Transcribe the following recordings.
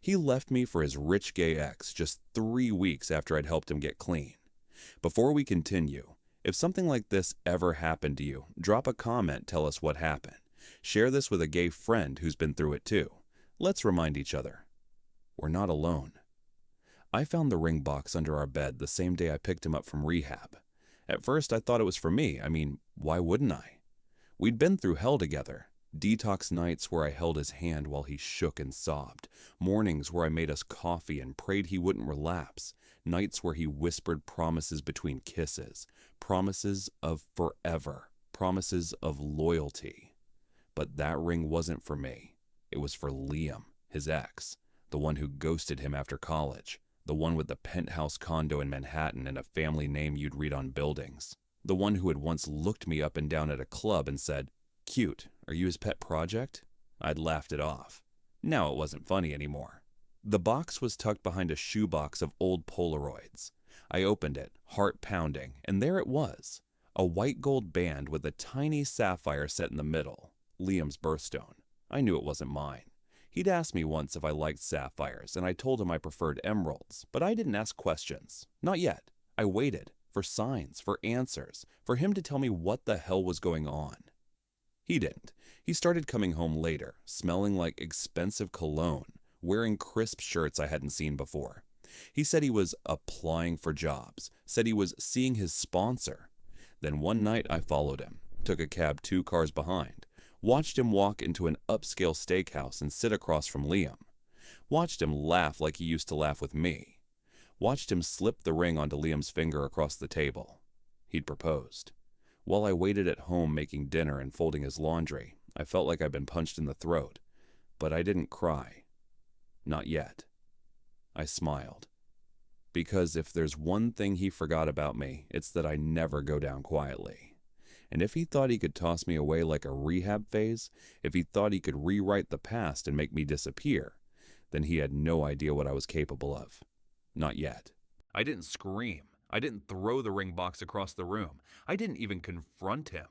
He left me for his rich gay ex just 3 weeks after I'd helped him get clean. Before we continue, if something like this ever happened to you, drop a comment, tell us what happened. Share this with a gay friend who's been through it too. Let's remind each other, we're not alone. I found the ring box under our bed the same day I picked him up from rehab. At first I thought it was for me. Why wouldn't I? We'd been through hell together. Detox nights where I held his hand while he shook and sobbed. Mornings where I made us coffee and prayed he wouldn't relapse. Nights where he whispered promises between kisses. Promises of forever. Promises of loyalty. But that ring wasn't for me. It was for Liam, his ex. The one who ghosted him after college. The one with the penthouse condo in Manhattan and a family name you'd read on buildings. The one who had once looked me up and down at a club and said, "Cute, are you his pet project?" I'd laughed it off. Now it wasn't funny anymore. The box was tucked behind a shoebox of old Polaroids. I opened it, heart pounding, and there it was. A white gold band with a tiny sapphire set in the middle. Liam's birthstone. I knew it wasn't mine. He'd asked me once if I liked sapphires, and I told him I preferred emeralds, but I didn't ask questions. Not yet. I waited, for signs, for answers, for him to tell me what the hell was going on. He didn't. He started coming home later, smelling like expensive cologne, wearing crisp shirts I hadn't seen before. He said he was applying for jobs, said he was seeing his sponsor. Then one night I followed him, took a cab 2 cars behind, watched him walk into an upscale steakhouse and sit across from Liam. Watched him laugh like he used to laugh with me. Watched him slip the ring onto Liam's finger across the table. He'd proposed. While I waited at home making dinner and folding his laundry, I felt like I'd been punched in the throat. But I didn't cry. Not yet. I smiled. Because if there's one thing he forgot about me, it's that I never go down quietly. And if he thought he could toss me away like a rehab phase, if he thought he could rewrite the past and make me disappear, then he had no idea what I was capable of. Not yet. I didn't scream. I didn't throw the ring box across the room. I didn't even confront him.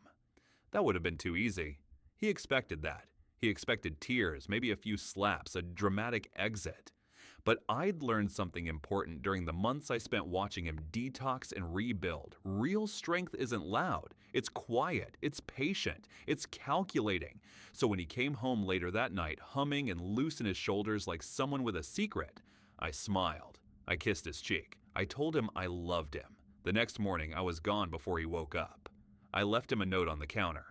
That would have been too easy. He expected that. He expected tears, maybe a few slaps, a dramatic exit. But I'd learned something important during the months I spent watching him detox and rebuild. Real strength isn't loud. It's quiet. It's patient. It's calculating. So when he came home later that night, humming and loose in his shoulders like someone with a secret, I smiled. I kissed his cheek. I told him I loved him. The next morning, I was gone before he woke up. I left him a note on the counter.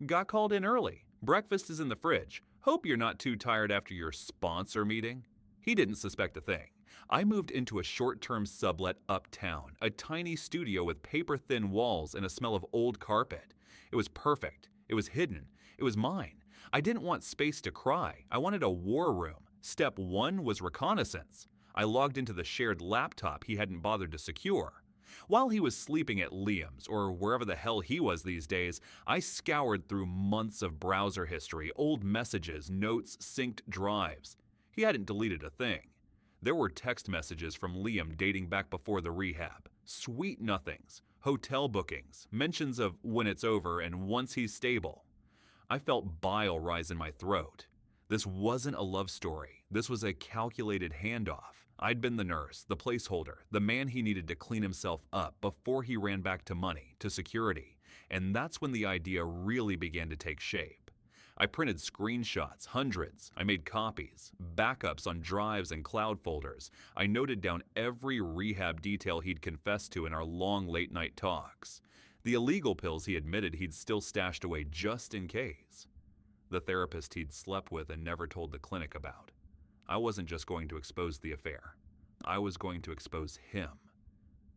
Got called in early. Breakfast is in the fridge. Hope you're not too tired after your sponsor meeting. He didn't suspect a thing. I moved into a short-term sublet uptown, a tiny studio with paper-thin walls and a smell of old carpet. It was perfect. It was hidden. It was mine. I didn't want space to cry. I wanted a war room. Step 1 was reconnaissance. I logged into the shared laptop he hadn't bothered to secure. While he was sleeping at Liam's, or wherever the hell he was these days, I scoured through months of browser history, old messages, notes, synced drives. He hadn't deleted a thing. There were text messages from Liam dating back before the rehab. Sweet nothings, hotel bookings, mentions of when it's over and once he's stable. I felt bile rise in my throat. This wasn't a love story. This was a calculated handoff. I'd been the nurse, the placeholder, the man he needed to clean himself up before he ran back to money, to security. And that's when the idea really began to take shape. I printed screenshots, hundreds. I made copies, backups on drives and cloud folders. I noted down every rehab detail he'd confessed to in our long late-night talks. The illegal pills he admitted he'd still stashed away just in case. The therapist he'd slept with and never told the clinic about. I wasn't just going to expose the affair. I was going to expose him.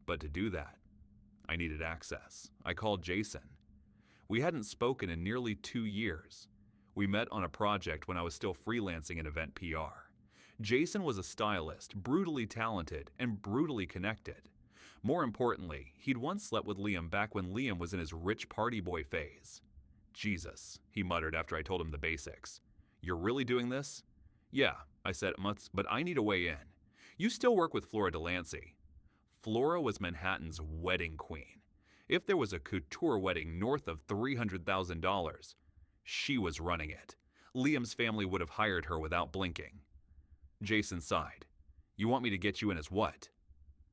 But to do that, I needed access. I called Jason. We hadn't spoken in nearly 2 years. We met on a project when I was still freelancing in event PR. Jason was a stylist, brutally talented, and brutally connected. More importantly, he'd once slept with Liam back when Liam was in his rich party boy phase. Jesus, he muttered after I told him the basics. You're really doing this? Yeah, I said, but I need a way in. You still work with Flora Delancey. Flora was Manhattan's wedding queen. If there was a couture wedding north of $300,000, she was running it. Liam's family would have hired her without blinking. Jason sighed. You want me to get you in as what?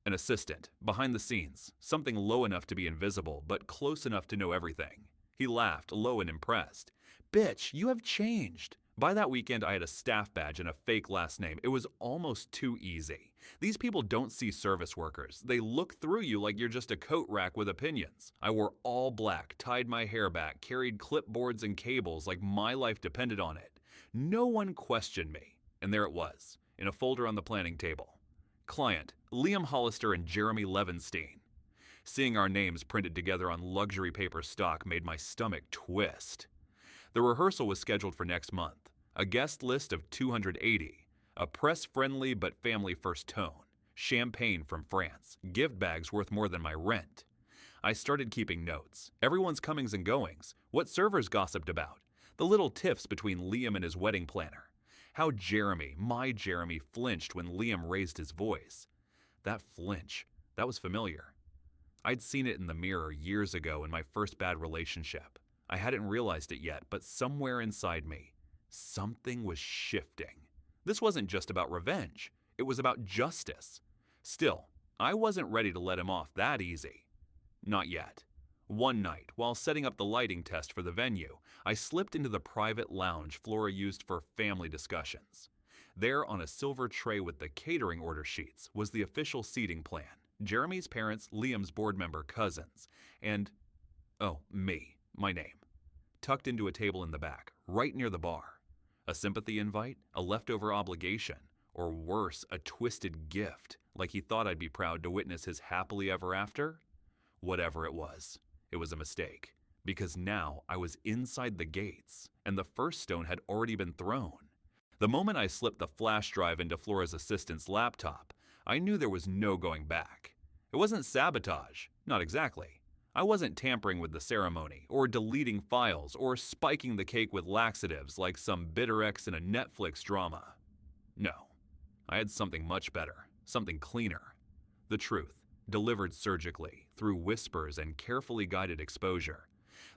An assistant, behind the scenes, something low enough to be invisible, but close enough to know everything. He laughed, low and impressed. Bitch, you have changed. By that weekend, I had a staff badge and a fake last name. It was almost too easy. These people don't see service workers. They look through you like you're just a coat rack with opinions. I wore all black, tied my hair back, carried clipboards and cables like my life depended on it. No one questioned me. And there it was, in a folder on the planning table. Client, Liam Hollister and Jeremy Levenstein. Seeing our names printed together on luxury paper stock made my stomach twist. The rehearsal was scheduled for next month. A guest list of 280. A press-friendly but family-first tone. Champagne from France. Gift bags worth more than my rent. I started keeping notes. Everyone's comings and goings. What servers gossiped about. The little tiffs between Liam and his wedding planner. How Jeremy, my Jeremy, flinched when Liam raised his voice. That flinch, that was familiar. I'd seen it in the mirror years ago in my first bad relationship. I hadn't realized it yet, but somewhere inside me, something was shifting. This wasn't just about revenge. It was about justice. Still, I wasn't ready to let him off that easy. Not yet. One night, while setting up the lighting test for the venue, I slipped into the private lounge Flora used for family discussions. There, on a silver tray with the catering order sheets, was the official seating plan. Jeremy's parents, Liam's board member cousins, and, me, my name. Tucked into a table in the back, right near the bar. A sympathy invite, a leftover obligation, or worse, a twisted gift, like he thought I'd be proud to witness his happily ever after? Whatever it was a mistake, because now I was inside the gates, and the first stone had already been thrown. The moment I slipped the flash drive into Flora's assistant's laptop, I knew there was no going back. It wasn't sabotage, not exactly. I wasn't tampering with the ceremony, or deleting files, or spiking the cake with laxatives like some bitter ex in a Netflix drama. No, I had something much better, something cleaner. The truth. Delivered surgically, through whispers and carefully guided exposure.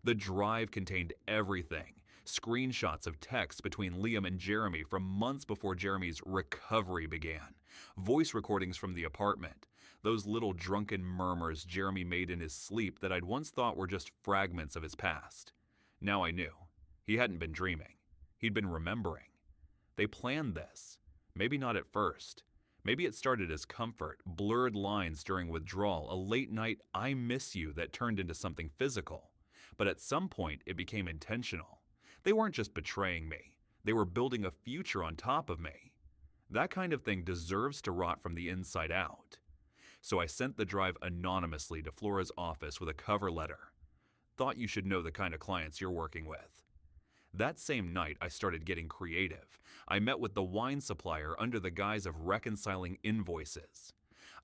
The drive contained everything. Screenshots of texts between Liam and Jeremy from months before Jeremy's recovery began. Voice recordings from the apartment. Those little drunken murmurs Jeremy made in his sleep that I'd once thought were just fragments of his past. Now I knew. He hadn't been dreaming. He'd been remembering. They planned this. Maybe not at first. Maybe it started as comfort, blurred lines during withdrawal, a late-night "I miss you" that turned into something physical. But at some point, it became intentional. They weren't just betraying me. They were building a future on top of me. That kind of thing deserves to rot from the inside out. So I sent the drive anonymously to Flora's office with a cover letter. Thought you should know the kind of clients you're working with. That same night, I started getting creative. I met with the wine supplier under the guise of reconciling invoices.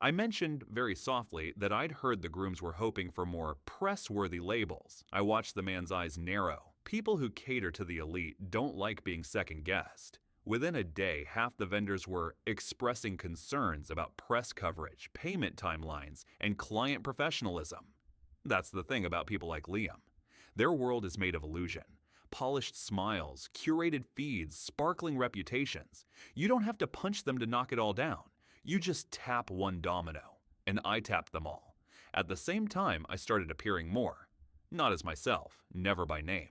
I mentioned, very softly, that I'd heard the grooms were hoping for more press-worthy labels. I watched the man's eyes narrow. People who cater to the elite don't like being second-guessed. Within a day, half the vendors were expressing concerns about press coverage, payment timelines, and client professionalism. That's the thing about people like Liam. Their world is made of illusion. Polished smiles, curated feeds, sparkling reputations. You don't have to punch them to knock it all down. You just tap one domino. And I tapped them all. At the same time, I started appearing more. Not as myself, never by name.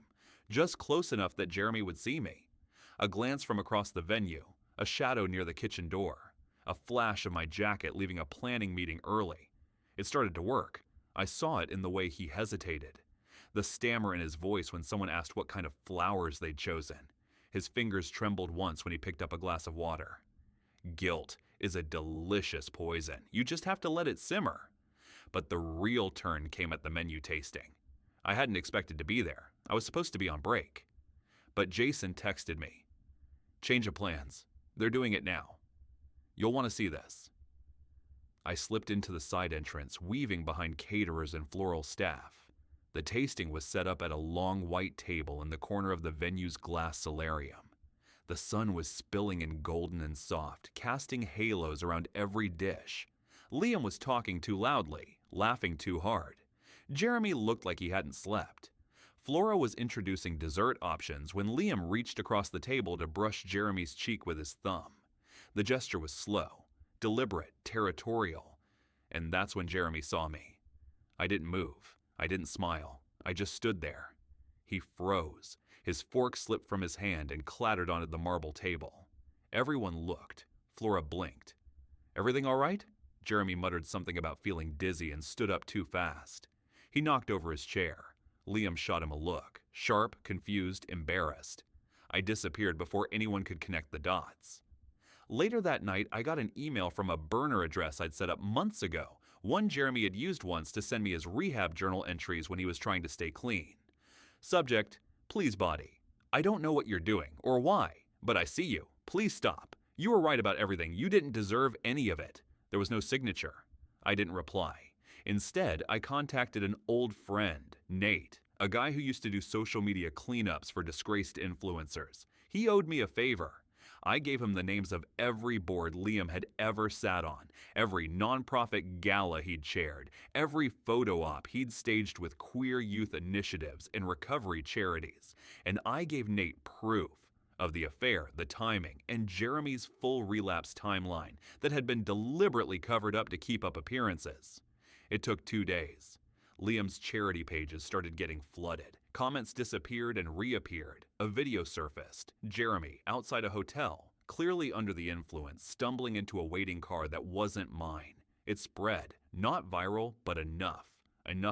Just close enough that Jeremy would see me. A glance from across the venue, a shadow near the kitchen door, a flash of my jacket leaving a planning meeting early. It started to work. I saw it in the way he hesitated. The stammer in his voice when someone asked what kind of flowers they'd chosen. His fingers trembled once when he picked up a glass of water. Guilt is a delicious poison. You just have to let it simmer. But the real turn came at the menu tasting. I hadn't expected to be there. I was supposed to be on break. But Jason texted me. Change of plans. They're doing it now. You'll want to see this. I slipped into the side entrance, weaving behind caterers and floral staff. The tasting was set up at a long white table in the corner of the venue's glass solarium. The sun was spilling in golden and soft, casting halos around every dish. Liam was talking too loudly, laughing too hard. Jeremy looked like he hadn't slept. Flora was introducing dessert options when Liam reached across the table to brush Jeremy's cheek with his thumb. The gesture was slow, deliberate, territorial, and that's when Jeremy saw me. I didn't move. I didn't smile. I just stood there. He froze. His fork slipped from his hand and clattered onto the marble table. Everyone looked. Flora blinked. "Everything all right?" Jeremy muttered something about feeling dizzy and stood up too fast. He knocked over his chair. Liam shot him a look, sharp, confused, embarrassed. I disappeared before anyone could connect the dots. Later that night, I got an email from a burner address I'd set up months ago, one Jeremy had used once to send me his rehab journal entries when he was trying to stay clean. Subject: "Please body. I don't know what you're doing or why, but I see you. Please stop. You were right about everything. You didn't deserve any of it." There was no signature. I didn't reply. Instead, I contacted an old friend, Nate, a guy who used to do social media cleanups for disgraced influencers. He owed me a favor. I gave him the names of every board Liam had ever sat on, every nonprofit gala he'd chaired, every photo op he'd staged with queer youth initiatives and recovery charities, and I gave Nate proof of the affair, the timing, and Jeremy's full relapse timeline that had been deliberately covered up to keep up appearances. It took 2 days. Liam's charity pages started getting flooded. Comments disappeared and reappeared. A video surfaced. Jeremy, outside a hotel, clearly under the influence, stumbling into a waiting car that wasn't mine. It spread, not viral, but enough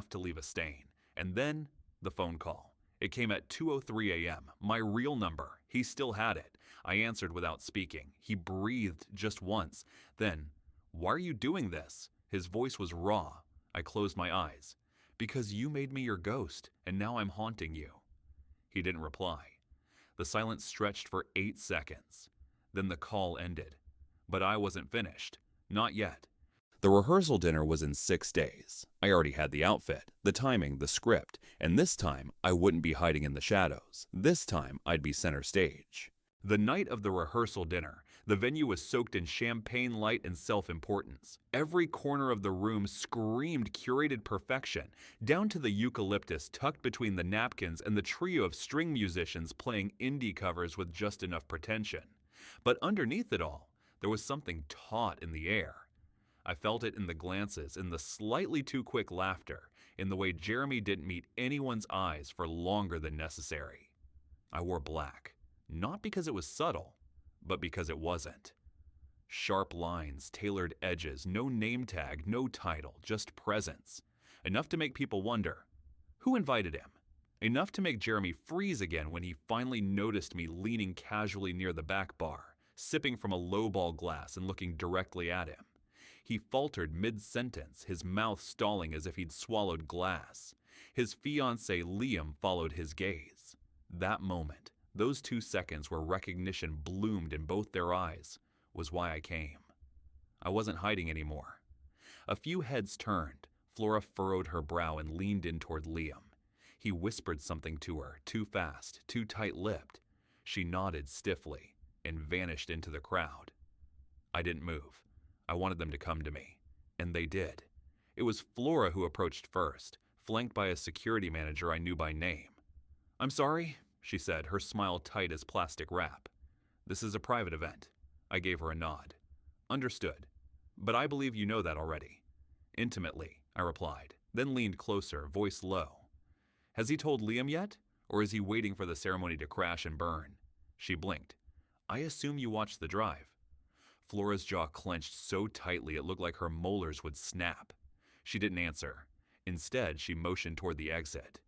to leave a stain. And then, the phone call. It came at 2:03 a.m., my real number. He still had it. I answered without speaking. He breathed just once. Then, "Why are you doing this?" His voice was raw. I closed my eyes. "Because you made me your ghost, and now I'm haunting you." He didn't reply. The silence stretched for 8 seconds. Then the call ended. But I wasn't finished. Not yet. The rehearsal dinner was in 6 days. I already had the outfit, the timing, the script, and this time I wouldn't be hiding in the shadows. This time I'd be center stage. The night of the rehearsal dinner, the venue was soaked in champagne light and self-importance. Every corner of the room screamed curated perfection, down to the eucalyptus tucked between the napkins and the trio of string musicians playing indie covers with just enough pretension. But underneath it all, there was something taut in the air. I felt it in the glances, in the slightly too quick laughter, in the way Jeremy didn't meet anyone's eyes for longer than necessary. I wore black, not because it was subtle, but because it wasn't. Sharp lines, tailored edges, no name tag, no title, just presence. Enough to make people wonder, who invited him? Enough to make Jeremy freeze again when he finally noticed me leaning casually near the back bar, sipping from a lowball glass and looking directly at him. He faltered mid-sentence, his mouth stalling as if he'd swallowed glass. His fiancée Liam followed his gaze. That moment, those 2 seconds where recognition bloomed in both their eyes, was why I came. I wasn't hiding anymore. A few heads turned. Flora furrowed her brow and leaned in toward Liam. He whispered something to her, too fast, too tight-lipped. She nodded stiffly and vanished into the crowd. I didn't move. I wanted them to come to me, and they did. It was Flora who approached first, flanked by a security manager I knew by name. "I'm sorry," she said, her smile tight as plastic wrap. "This is a private event." I gave her a nod. "Understood. But I believe you know that already." "Intimately," I replied, then leaned closer, voice low. "Has he told Liam yet, or is he waiting for the ceremony to crash and burn?" She blinked. "I assume you watched the drive." Flora's jaw clenched so tightly it looked like her molars would snap. She didn't answer. Instead, she motioned toward the exit.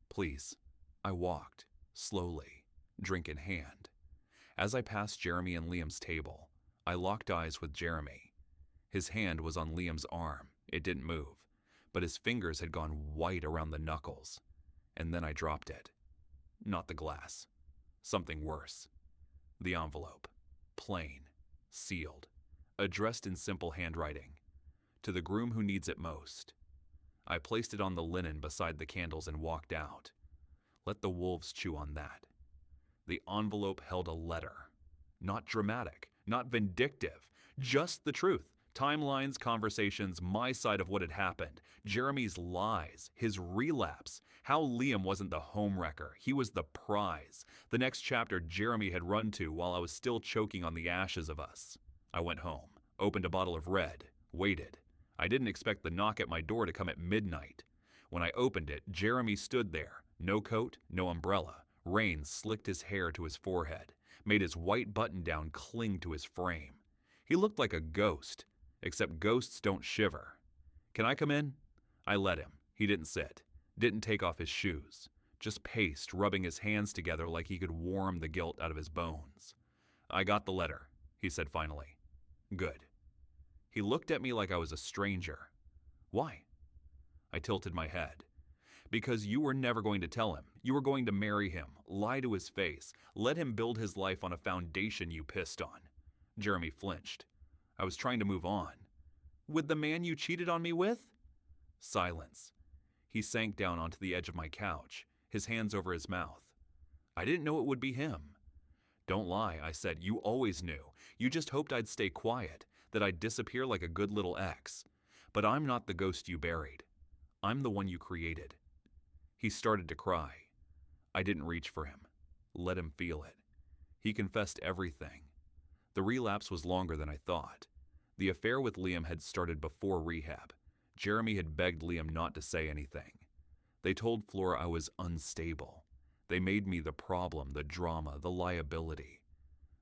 "Please." I walked, slowly, drink in hand. As I passed Jeremy and Liam's table, I locked eyes with Jeremy. His hand was on Liam's arm. It didn't move, but his fingers had gone white around the knuckles. And then I dropped it. Not the glass. Something worse. The envelope. Plain. Sealed. Addressed in simple handwriting. To the groom who needs it most. I placed it on the linen beside the candles and walked out. Let the wolves chew on that. The envelope held a letter. Not dramatic, not vindictive, just the truth. Timelines, conversations, my side of what had happened, Jeremy's lies, his relapse, how Liam wasn't the homewrecker, he was the prize, the next chapter Jeremy had run to while I was still choking on the ashes of us. I went home, opened a bottle of red, waited. I didn't expect the knock at my door to come at midnight. When I opened it, Jeremy stood there, no coat, no umbrella. Rain slicked his hair to his forehead, made his white button-down cling to his frame. He looked like a ghost, except ghosts don't shiver. "Can I come in?" I let him. He didn't sit, didn't take off his shoes, just paced, rubbing his hands together like he could warm the guilt out of his bones. "I got the letter," he said finally. "Good." He looked at me like I was a stranger. "Why?" I tilted my head. "Because you were never going to tell him. You were going to marry him, lie to his face, let him build his life on a foundation you pissed on." Jeremy flinched. I was trying to move on. "With the man you cheated on me with?" Silence. He sank down onto the edge of my couch, his hands over his mouth. "I didn't know it would be him." "Don't lie," I said. "You always knew. You just hoped I'd stay quiet, that I'd disappear like a good little ex. But I'm not the ghost you buried. I'm the one you created." He started to cry. I didn't reach for him. Let him feel it. He confessed everything. The relapse was longer than I thought. The affair with Liam had started before rehab. Jeremy had begged Liam not to say anything. They told Flora I was unstable. They made me the problem, the drama, the liability.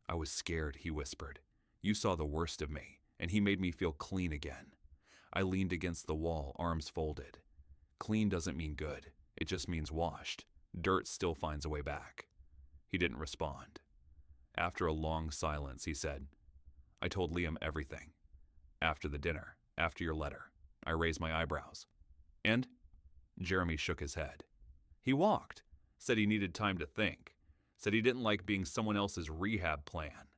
"I was scared," he whispered. "You saw the worst of me, and he made me feel clean again." I leaned against the wall, arms folded. Clean doesn't mean good. It just means washed. Dirt still finds a way back. He didn't respond. After a long silence, he said, "I told Liam everything. After the dinner, after your letter." I raised my eyebrows. "And?" Jeremy shook his head. "He walked. Said he needed time to think. Said he didn't like being someone else's rehab plan."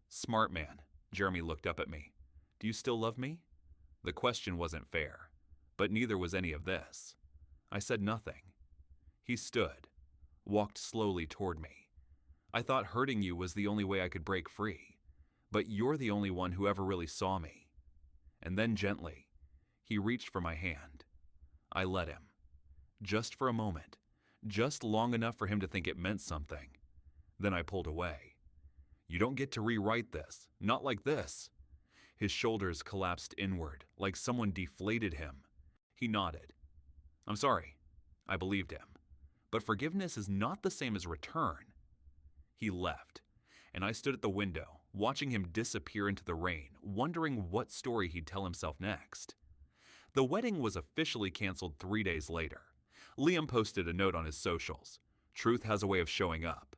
"Smart man." Jeremy looked up at me. "Do you still love me?" The question wasn't fair, but neither was any of this. I said nothing. He stood, walked slowly toward me. "I thought hurting you was the only way I could break free, but you're the only one who ever really saw me." And then gently, he reached for my hand. I let him. Just for a moment, just long enough for him to think it meant something. Then I pulled away. "You don't get to rewrite this, not like this." His shoulders collapsed inward, like someone deflated him. He nodded. "I'm sorry." I believed him. "But forgiveness is not the same as return." He left, and I stood at the window, watching him disappear into the rain, wondering what story he'd tell himself next. The wedding was officially canceled 3 days later. Liam posted a note on his socials. "Truth has a way of showing up.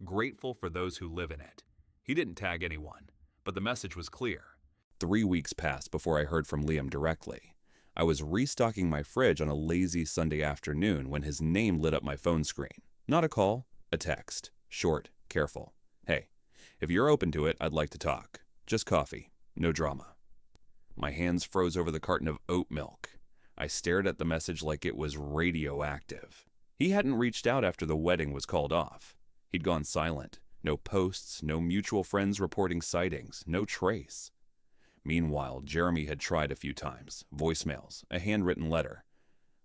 Grateful for those who live in it." He didn't tag anyone, but the message was clear. 3 weeks passed before I heard from Liam directly. I was restocking my fridge on a lazy Sunday afternoon when his name lit up my phone screen. Not a call, a text. Short, careful. "Hey, if you're open to it, I'd like to talk. Just coffee, no drama." My hands froze over the carton of oat milk. I stared at the message like it was radioactive. He hadn't reached out after the wedding was called off. He'd gone silent. No posts, no mutual friends reporting sightings, no trace. Meanwhile, Jeremy had tried a few times, voicemails, a handwritten letter.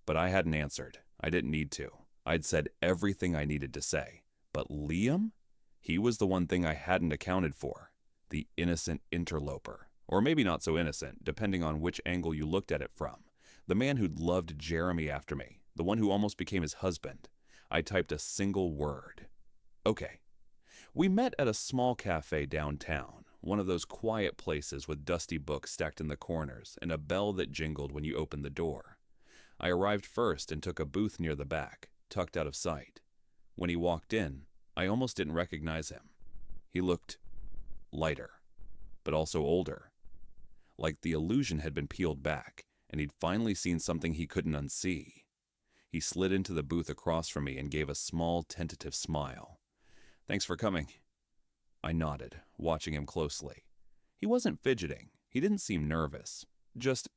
But I hadn't answered. I didn't need to. I'd said everything I needed to say. But Liam? He was the one thing I hadn't accounted for. The innocent interloper. Or maybe not so innocent, depending on which angle you looked at it from. The man who'd loved Jeremy after me. The one who almost became his husband. I typed a single word. "Okay." We met at a small cafe downtown. One of those quiet places with dusty books stacked in the corners and a bell that jingled when you opened the door. I arrived first and took a booth near the back, tucked out of sight. When he walked in, I almost didn't recognize him. He looked lighter, but also older. Like the illusion had been peeled back, and he'd finally seen something he couldn't unsee. He slid into the booth across from me and gave a small, tentative smile. "Thanks for coming." I nodded, watching him closely. He wasn't fidgeting. He didn't seem nervous. Just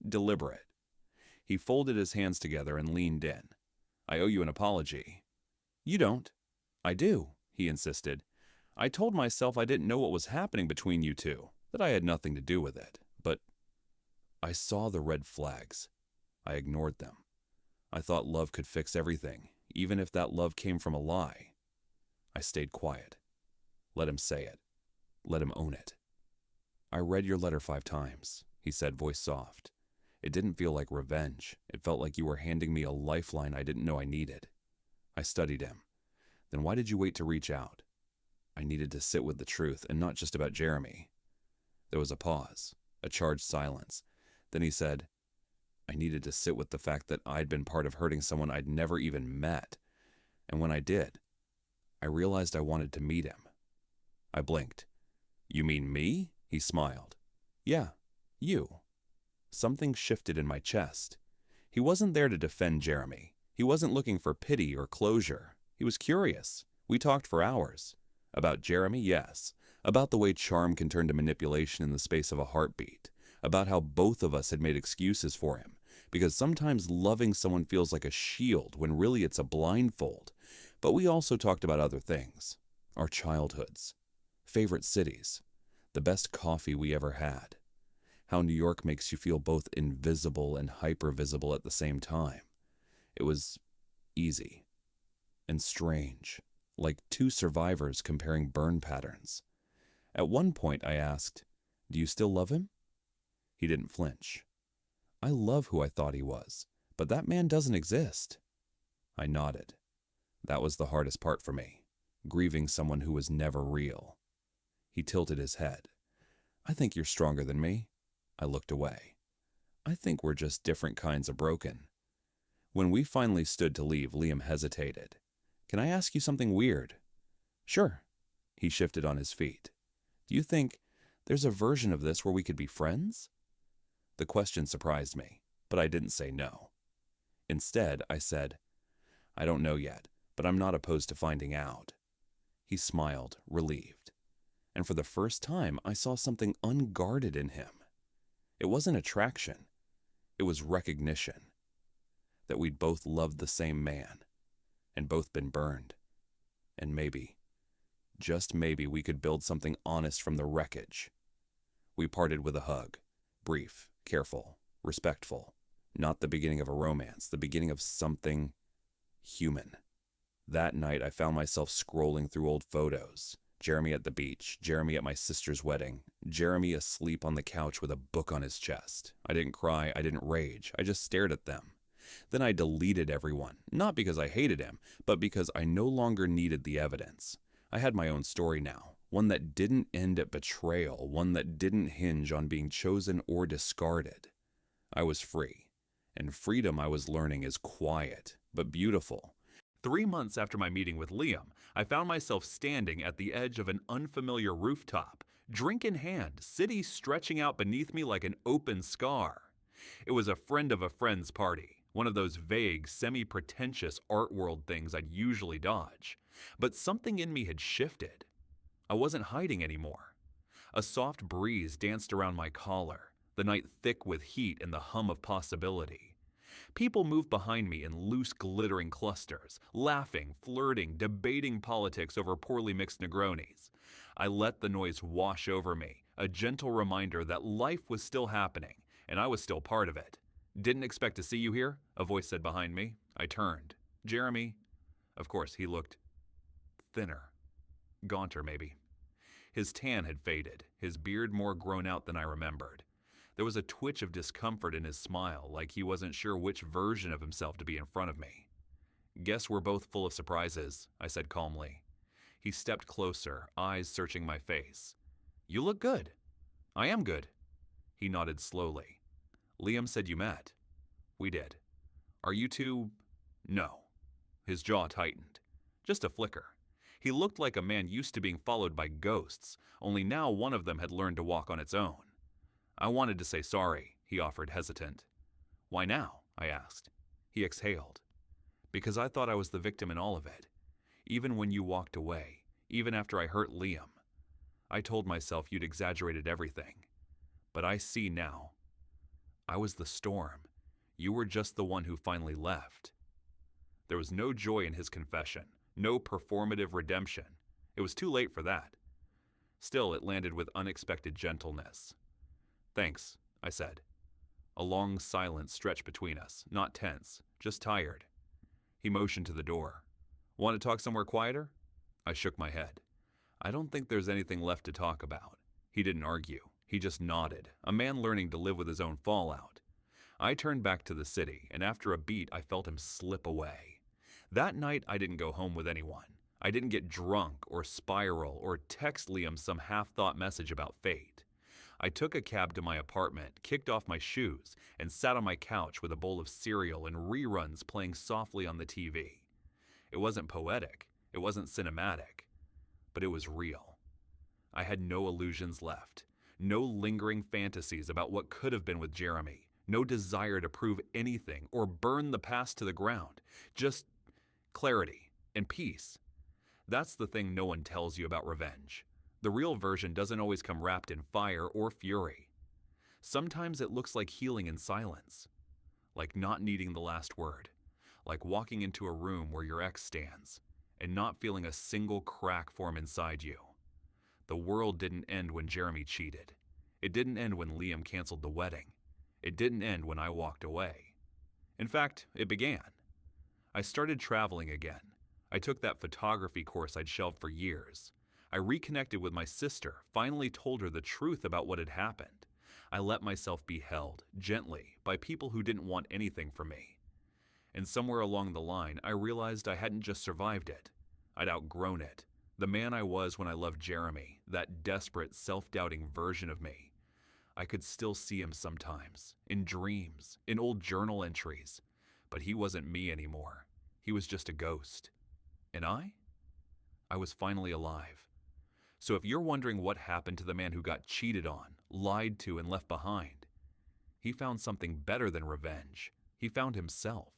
deliberate. He folded his hands together and leaned in. "I owe you an apology." "You don't." "I do," he insisted. "I told myself I didn't know what was happening between you two, that I had nothing to do with it. But I saw the red flags. I ignored them. I thought love could fix everything, even if that love came from a lie. I stayed quiet. Let him say it. Let him own it. I read your letter 5 times, he said, voice soft. It didn't feel like revenge. It felt like you were handing me a lifeline I didn't know I needed. I studied him. Then why did you wait to reach out? I needed to sit with the truth, and not just about Jeremy. There was a pause, a charged silence. Then he said, I needed to sit with the fact that I'd been part of hurting someone I'd never even met. And when I did, I realized I wanted to meet him. I blinked. You mean me? He smiled. Yeah, you. Something shifted in my chest. He wasn't there to defend Jeremy. He wasn't looking for pity or closure. He was curious. We talked for hours. About Jeremy, yes. About the way charm can turn to manipulation in the space of a heartbeat. About how both of us had made excuses for him. Because sometimes loving someone feels like a shield when really it's a blindfold. But we also talked about other things. Our childhoods. Favorite cities. The best coffee we ever had. How New York makes you feel both invisible and hypervisible at the same time. It was easy and strange, like two survivors comparing burn patterns. At one point I asked, do you still love him? He didn't flinch. I love who I thought he was, but that man doesn't exist. I nodded. That was the hardest part for me, grieving someone who was never real. He tilted his head. I think you're stronger than me. I looked away. I think we're just different kinds of broken. When we finally stood to leave, Liam hesitated. Can I ask you something weird? Sure. He shifted on his feet. Do you think there's a version of this where we could be friends? The question surprised me, but I didn't say no. Instead, I said, I don't know yet, but I'm not opposed to finding out. He smiled, relieved. And for the first time, I saw something unguarded in him. It wasn't attraction. It was recognition. That we'd both loved the same man, and both been burned. And maybe, just maybe, we could build something honest from the wreckage. We parted with a hug, brief, careful, respectful. Not the beginning of a romance, the beginning of something human. That night, I found myself scrolling through old photos. Jeremy at the beach, Jeremy at my sister's wedding, Jeremy asleep on the couch with a book on his chest. I didn't cry, I didn't rage, I just stared at them. Then I deleted everyone, not because I hated him, but because I no longer needed the evidence. I had my own story now, one that didn't end at betrayal, one that didn't hinge on being chosen or discarded. I was free, and freedom, I was learning, is quiet, but beautiful. 3 months after my meeting with Liam, I found myself standing at the edge of an unfamiliar rooftop, drink in hand, city stretching out beneath me like an open scar. It was a friend of a friend's party, one of those vague, semi-pretentious art world things I'd usually dodge. But something in me had shifted. I wasn't hiding anymore. A soft breeze danced around my collar, the night thick with heat and the hum of possibility. People moved behind me in loose, glittering clusters, laughing, flirting, debating politics over poorly mixed Negronis. I let the noise wash over me, a gentle reminder that life was still happening, and I was still part of it. Didn't expect to see you here, a voice said behind me. I turned. Jeremy. Of course, he looked thinner. Gaunter, maybe. His tan had faded, his beard more grown out than I remembered. There was a twitch of discomfort in his smile, like he wasn't sure which version of himself to be in front of me. Guess we're both full of surprises, I said calmly. He stepped closer, eyes searching my face. You look good. I am good. He nodded slowly. Liam said you met. We did. Are you two? No. His jaw tightened. Just a flicker. He looked like a man used to being followed by ghosts, only now one of them had learned to walk on its own. I wanted to say sorry, he offered, hesitant. Why now? I asked. He exhaled. Because I thought I was the victim in all of it. Even when you walked away, even after I hurt Liam. I told myself you'd exaggerated everything. But I see now. I was the storm. You were just the one who finally left. There was no joy in his confession, no performative redemption. It was too late for that. Still, it landed with unexpected gentleness. Thanks, I said. A long silence stretched between us, not tense, just tired. He motioned to the door. Want to talk somewhere quieter? I shook my head. I don't think there's anything left to talk about. He didn't argue. He just nodded, a man learning to live with his own fallout. I turned back to the city, and after a beat, I felt him slip away. That night, I didn't go home with anyone. I didn't get drunk or spiral or text Liam some half-thought message about fate. I took a cab to my apartment, kicked off my shoes, and sat on my couch with a bowl of cereal and reruns playing softly on the TV. It wasn't poetic, it wasn't cinematic, but it was real. I had no illusions left, no lingering fantasies about what could have been with Jeremy, no desire to prove anything or burn the past to the ground, just clarity and peace. That's the thing no one tells you about revenge. The real version doesn't always come wrapped in fire or fury. Sometimes it looks like healing in silence, like not needing the last word, like walking into a room where your ex stands and not feeling a single crack form inside you. The world didn't end when Jeremy cheated. It didn't end when Liam canceled the wedding. It didn't end when I walked away. In fact, it began. I started traveling again. I took that photography course I'd shelved for years. I reconnected with my sister, finally told her the truth about what had happened. I let myself be held, gently, by people who didn't want anything from me. And somewhere along the line, I realized I hadn't just survived it. I'd outgrown it. The man I was when I loved Jeremy, that desperate, self-doubting version of me. I could still see him sometimes, in dreams, in old journal entries. But he wasn't me anymore. He was just a ghost. And I was finally alive. So if you're wondering what happened to the man who got cheated on, lied to, and left behind, he found something better than revenge. He found himself.